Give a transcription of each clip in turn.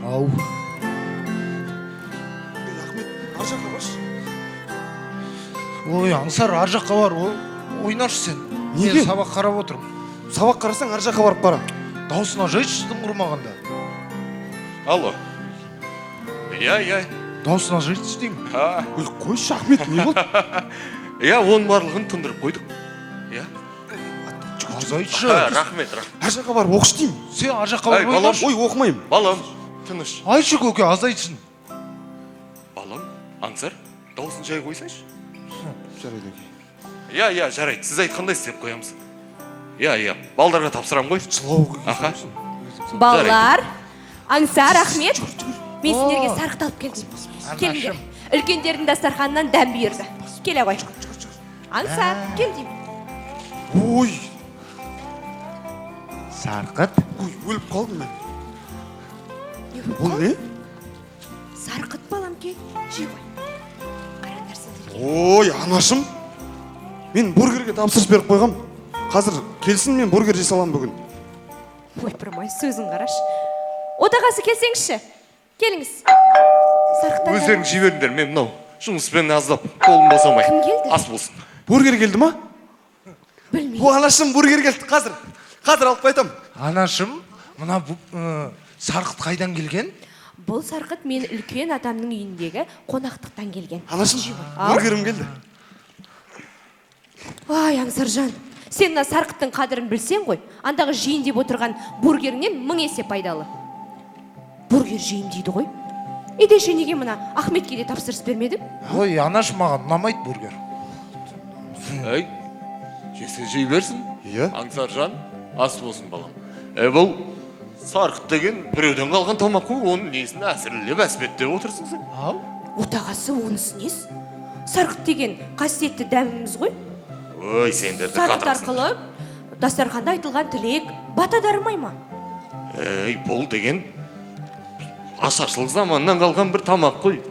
Ау. Ахмет, ар жаққа баршы. Ой, аңсар ар жаққа бар. Ойнашы сен. Неге? Мен сабақ қарап отырмын. Сабақ қарасаң ар жаққа барып барам. Даусына жайшы тым құрмағанда. Алло. Я. Даусына жайшы деймін. Ой, қойшы Ахмет, не болды? Я оның барлығын тындырып қойдық. Я. Азайтшы. Рахмет. Ар жаққа барып оқыш деймін. Сен ар жаққа бар Ай, балам. ойнашы. Ой, оқымаймын. Балам, тыныш. Айтшы көке, азайтсын. Балам, аңсар, дауысын жай қойсайшы. Жарайды. Я, жарайды. Сіз айтқандай істеп қоямыз. Я. Балдарға тапсырам ғой. Жылауға. Аха. Балалар, Аңсар, Ахмет, мен сендерге сарқыт алып келдім. Келіңдер. Үлкендердің дастарханынан дәм бұйырды. Келе ғой. Аңсар, кел деймін. Ой, Сарқыт. ой, өліп қалдым мен. Не болып Бұл қалды? не? Сарқыт балам кел. Жей ғой. Қараңдар сендерге. Ой, анашым. Мен бургерге тапсырыс беріп қойғам. Қазір келсін, мен бургер жей салам бүгін. Ойпырмай, сөзін қараш. Отағасы келсеңізші. Келіңіз. Сарқыттан Өздерің жіберіңдер, мен мынау жұмыспен аздап қолым босамай. Кім келді? Ас болсын. Бургер келді ма? білмеймін. О, анашым, бургер келді. Қазір алып қайтам. Анашым, мына сарқыт қайдан келген? Бұл сарқыт мен үлкен атамның үйіндегі қонақтықтан келген. Анашым, Ау. бургерім келді. Ай, Аңсаржан, сен мына сарқыттың қадірін білсең ғой, андағы жейін деп отырған бургерінен 1000 есе пайдалы. Бургер жейін дейді ғой. Едеше неге мына Ахметке де тапсырыс бермедің? Ой, анаш маған ұнамайды бургер. Әй, жесе жей берсін. Иә. Аңсаржан, ас болсын балам. Бұл сарқыт деген біреуден қалған тамақ қой, оның несін әсірілеп әспеттеп отырсың сен. Ау? Отағасы онысы нес? Сарқыт деген қасиетті дәміміз ғой. Ой, сендерді Сарқыт қатырсың. арқылы дастарханда айтылған тілек бата дарымай ма? Бұл деген ашаршылық заманынан қалған бір тамақ қой.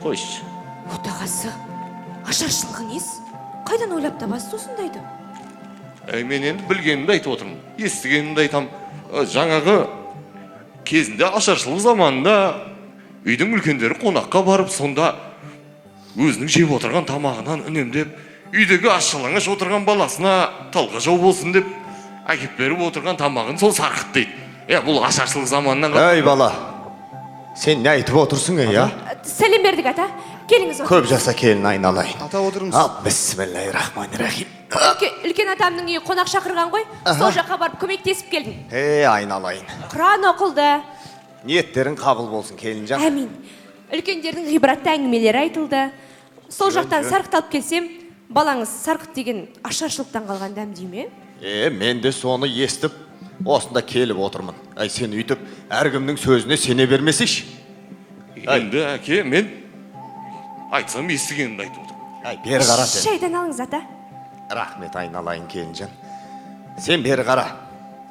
Қойшы. Отағасы, ашаршылығы нес? Қайдан ойлап табасыз осындайды? Мен енді білгенімді айтып отырмын. Естігенімді айтам. Жаңағы кезінде ашаршылық заманында үйдің үлкендері қонаққа барып, сонда өзінің жеп отырған тамағынан үнемдеп, үйдегі аш-жалаңаш отырған баласына талға жау болсын деп әкеп беріп отырған тамағын сол сарқыт дейді. Бұл ашаршылық заманынан Әй бала, сен не айтып отырсың ей, а? Сәлем бердік ата. Келіңіз. Көп жаса келін айналайын. Ата отырыңыз. Ал, бисмиллахир-рахманир-рахим. Үлкен атамның үйі қонақ шақырған ғой. Сол жаққа барып көмектесіп келдім. Айналайын. Құран оқылды. Ниеттерің қабыл болсын келінжан. Әмин. Үлкендердің ғибратты әңгімелері айтылды. Сол жақтан сарқыт алып келсем, балаңыз сарқыт деген ашаршылықтан қалған дәм дей ме? Мен де соны естіп, осында келіп отырмын. Сен үйтіп, әркімнің сөзіне сене бермесейші. Енді әке, мен айтсам естігенімді айтып отырмын. Бері қара сен. Шайдан алыңыз ата. Рахмет айналайын келінжан. Сен бері қара.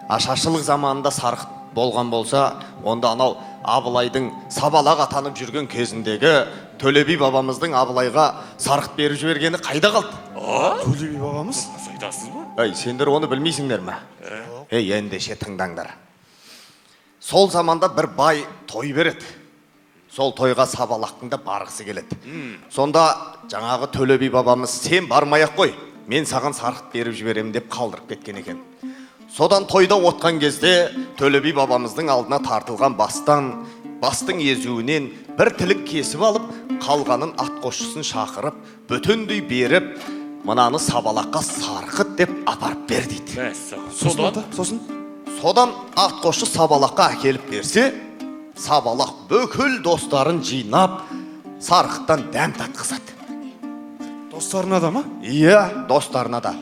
Ашаршылық заманында сарқыт болған болса, онда анау Абылайдың сабалақ атанып жүрген кезіндегі Төле би бабамыздың Абылайға сарқыт беріп жібергені қайда қалды? Төле би бабамыз? Рас айтасыз ба? Сендер оны білмейсіңдер ме? Ендеше тыңдаңдар. Сол заманда бір бай той береді. Сол тойға сабалақтың да барғысы келеді. Сонда жаңағы Төле би бабамыз сен бармай-ақ қой, мен саған сарқыт беріп жіберем деп қалдырып кеткен екен. Содан тойда отқан кезде Төле би бабамыздың алдына тартылған бастың езуінен бір тілік кесіп алып, қалғанын атқосшысын шақырып, бүтіндей беріп, мынаны сабалаққа сарқыт деп апарып бер дейді. Содан атқосшы сабалаққа әкеліп берсе, сабалақ бүкіл достарын жинап, сарқыттан дәм татқызады. Достарына да ма? Иә, достарына да.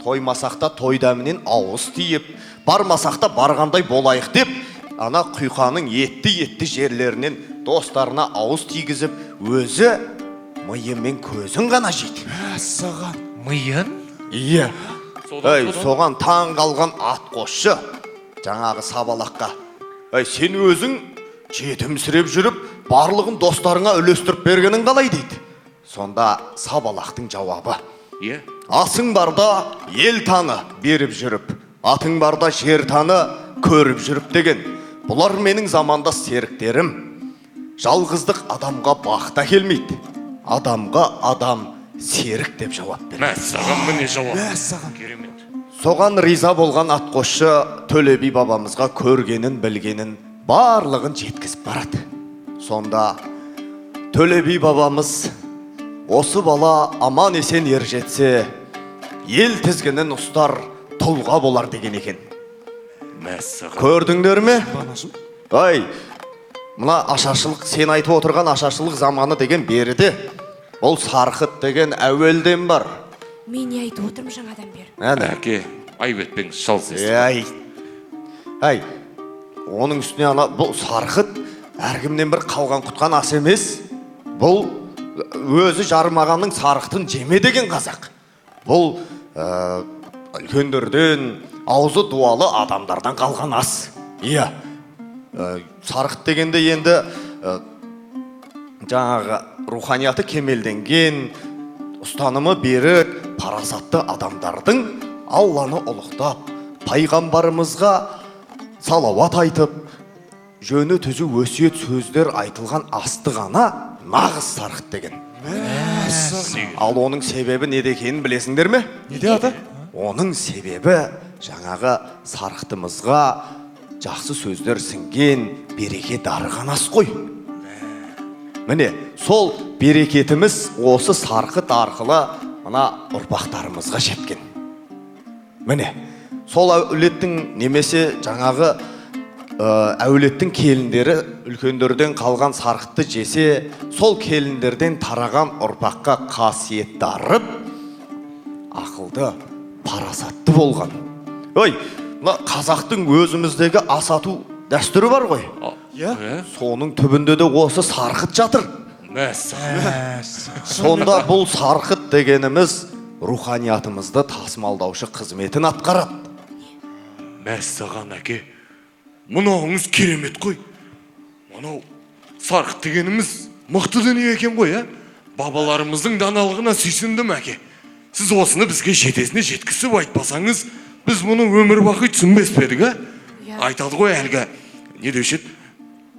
Тоймасақта той дәмінен ауыз тиіп, бармасақта барғандай болайық деп, ана құйқаның етті жерлерінен достарына ауыз тигізіп, өзі миы мен көзін ғана жейді. Саған. Миын? Иә. Соған таң қалған атқосшы жаңағы сабалаққа, сен өзің жетімсіреп жүріп, барлығын достарыңа үлестіріп бергенін қалай дейді. Сонда сабалақтың жауабы: асың барда ел таны беріп жүріп, атың барда жер таны көріп жүріп деген. бұлар менің замандас серіктерім. Жалғыздық адамға бақыт әкелмейді. Адамға адам серік деп жауап берді. Мәссаған міне жауап. Мәссаған. Керемет. Соған риза болған атқосшы Төле би бабамызға көргенін білгенін барлығын жеткізіп барады. Сонда Төле би бабамыз осы бала аман есен ер жетсе, ел тізгінін ұстар тұлға болар деген екен. Мәссаған. Көрдіңдер ме? Анашым. Ай, мына ашаршылық, сен айтып отырған ашаршылық заманы деген беріде. Ол сарқыт деген әуелден бар. Мен не айтып отырмын жаңадан бері? Әне. Әке, айып етпеңіз, шал сесті. Ай, оның үстіне ана бұл сарқыт әркімнен бір қалған құтқан ас емес. Бұл өзі жармағанның сарқытын жеме деген қазақ. Бұл үлкендерден, аузы дуалы адамдардан қалған ас. Иә, сарқыт дегенде енді жаңағы руханияты кемелденген, ұстанымы берік, парасатты адамдардың Алланы ұлықтап, пайғамбарымызға салауат айтып, жөні түзу өсиет сөздер айтылған асты ғана нағыз сарқыт деген. Ал оның себебі неде екенін білесіңдер ме? Неде ата? Оның себебі жаңағы сарқытымызға жақсы сөздер сіңген береке дарыған ас қой. Міне, сол берекетіміз осы сарқыт арқылы мына ұрпақтарымызға жеткен. Міне, сол әулеттің немесе жаңағы әулеттің келіндері үлкендерден қалған сарқытты жесе, сол келіндерден тараған ұрпаққа қасиет дарып, ақылды, парасатты болған. Ой, мына қазақтың өзіміздегі асату дәстүрі бар ғой. Соның түбінде де осы сарқыт жатыр. Мәссаған. Сонда бұл сарқыт дегеніміз руханиятымызды тасымалдаушы қызметін атқарады. Мәссаған әке, мынауыңыз керемет қой. Мынау сарқыт дегеніміз мықты дүние екен ғой, бабаларымыздың даналығына сүйсіндім әке. Сіз осыны бізге жетесіне жеткізіп айтпасаңыз, біз мұны өмір бақи түсінбес пе едік, айтады ғой әлгі, не деуші еді?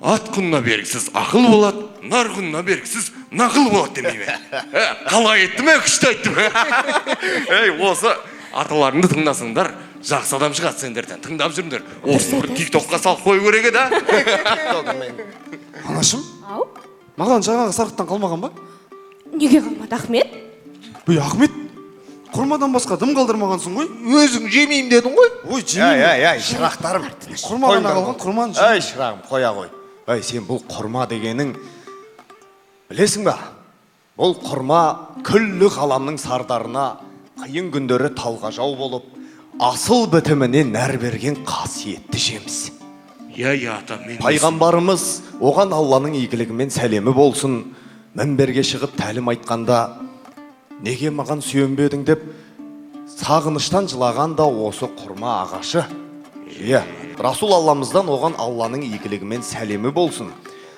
Ат құнына бергісіз ақыл болады, нар құнына бергісіз нақыл болады демей ме? Қалай етті ме, күшті айтты ме? Осы аталарыңды тыңдасыңдар, жақсы адам шығады сендерден, тыңдап жүріңдер. Осы бір тиктокқа салып қою керек еді. Анашым, Ау? маған жаңағы сарқыттан қалмаған ба? Неге қалмады, Ахмет? Ой, Ахмет, құрмадан басқа дым қалдырмағансың ғой? Өзің жемеймін дедің ғой. Ой, жемеймін. Ай, шырақтарым. Құрмадан қалған құрман жемеймін. Ай, шырағым, қоя қой. Ай, сен бұл құрма дегенің білесің ба? Бұл құрма күллі ғаламның сардарына қиын күндері талғажау болып, асыл бітіміне нәр берген қасиетті жеміс. Ата, мен... Пайғамбарымыз оған Алланың игілігімен сәлемі болсын, мінберге шығып тәлім айтқанда, неге маған сүйенбедің деп, сағыныштан жылаған да осы құрма ағашы. Расул Алламыздан оған Алланың игілігімен сәлемі болсын.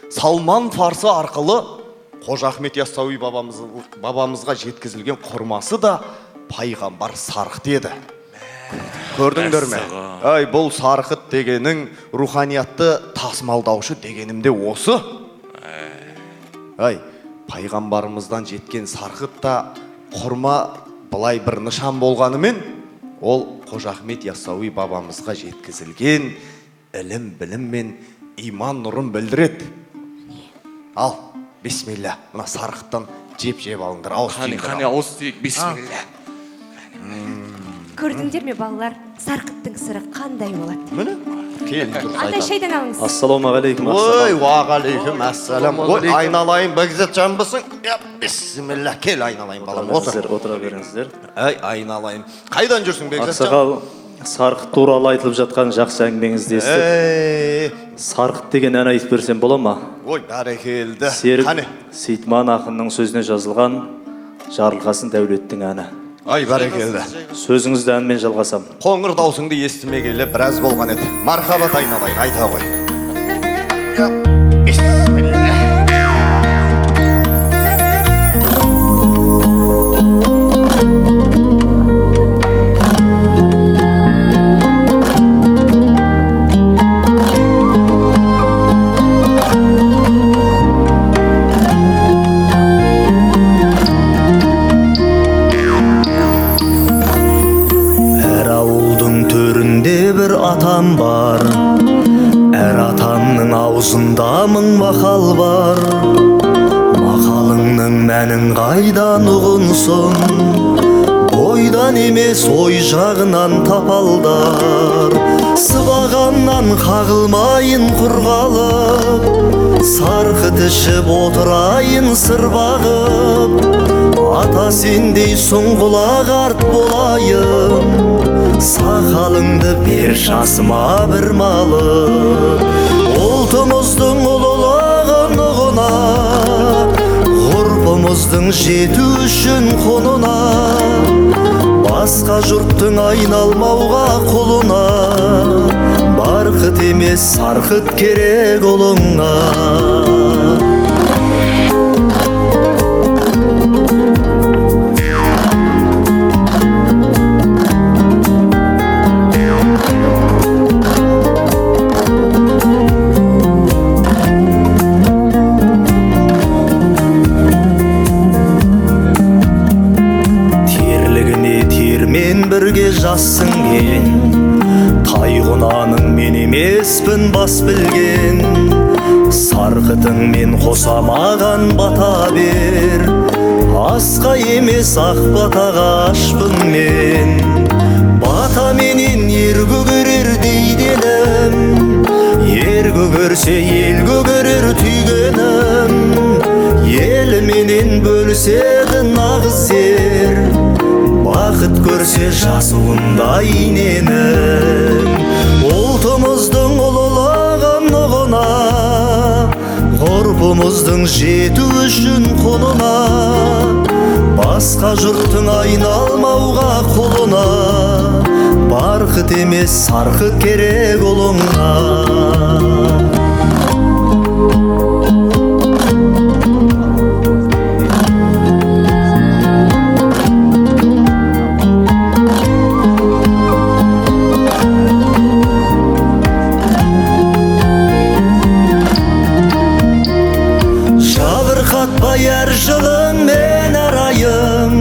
Салман Фарсы арқылы Қожа Ахмет Яссауи бабамызға жеткізілген құрмасы да пайғамбар сарқыт еді. Көрдіңдер ме? Ай, бұл сарқыт дегенің руханиятты тасымалдаушы дегенімде осы. Ай, пайғамбарымыздан жеткен сарқыт та құрма былай бір нышан болғанымен, ол Қожа Ахмет Яссауи бабамызға жеткізілген ілім, білім мен иман нұрын білдіреді. Ал, бисмилля, мына сарқыттан жеп-жеп алыңдар. Қане, ауыз тиік, бисмилля. Көрдіңдер ме, балалар, сарқыттың сыры қандай болады? Міне, келін дұрыс Андай айтады. шайдан алыңыз. Ассалаумағалейкум. Ой, уағалейкум әссәлам. Ой, айналайын, бәгізет жамбысың. Бисмилля, кел айналайын балам, отыр. Отыра беріңіздер. Ай, айналайын. Қайдан жүрсің бәгізет жам? Ақсақал, сарқыт туралы айтылып жатқан жақсы әңгімеңізді естіп, сарқыт деген ән айтып берсем бола ма? Ой, бәрекелді. Серік Қане? Сейтман ақынның сөзіне жазылған Жарылқасын Дәулеттің әні. Ай, бәрекелді. Сөзіңізді әнмен жалғасам. Қоңыр даусыңды естімегелі біраз болған еді. Мархабат айналайын, айта ғой. Бисмилля. аузында мың мақал бар, мақалыңның мәнін қайдан ұғынсын, ойдан емес ой жағынан тапалдар, сыбағаннан қағылмайын құрғалып, сарқыт ішіп отырайын сыр бағып, ата сендей сұңғыла қарт болайын, сақалыңды бер жасыма бір малып. Ұлтымыздың ұлылығын ұғына, ғұрпымыздың жету үшін құнына, басқа жұрттың айналмауға құлына, барқыт емес сарқыт керек ұлыңа. Бірге жассың ген, тайғұнаның мен емеспін бас білген, сарқытыңмен қосамаған бата бер, асқа емес ақ батаға ашпын мен. Бата менен ер көгерер дейденім, ер көгерсе ел көгерер түйгенім, ел менен бөліседі нағыз ер, бақыт көрсе жасуындай ненің. Ұлтымыздың ұлылығын ұғына, ғұрпымыздың жету үшін құнына, басқа жұрттың айналмауға құлына, барқыт емес сарқыт керек ұлыңа. Әр жылың мен арайың,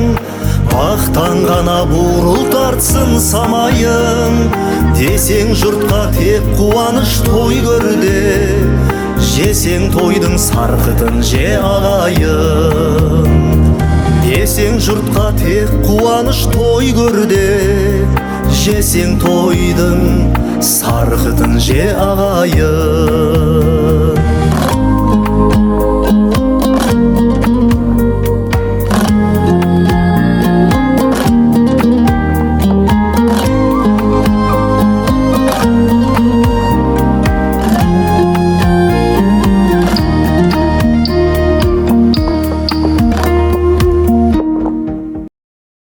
мақтанғана бурыл тартсын самайың, десең жұртқа тек қуаныш той көрде, жесең тойдың сарқытын же ағайын. Десең жұртқа тек қуаныш той көрде, жесең тойдың сарқытын же ағайын.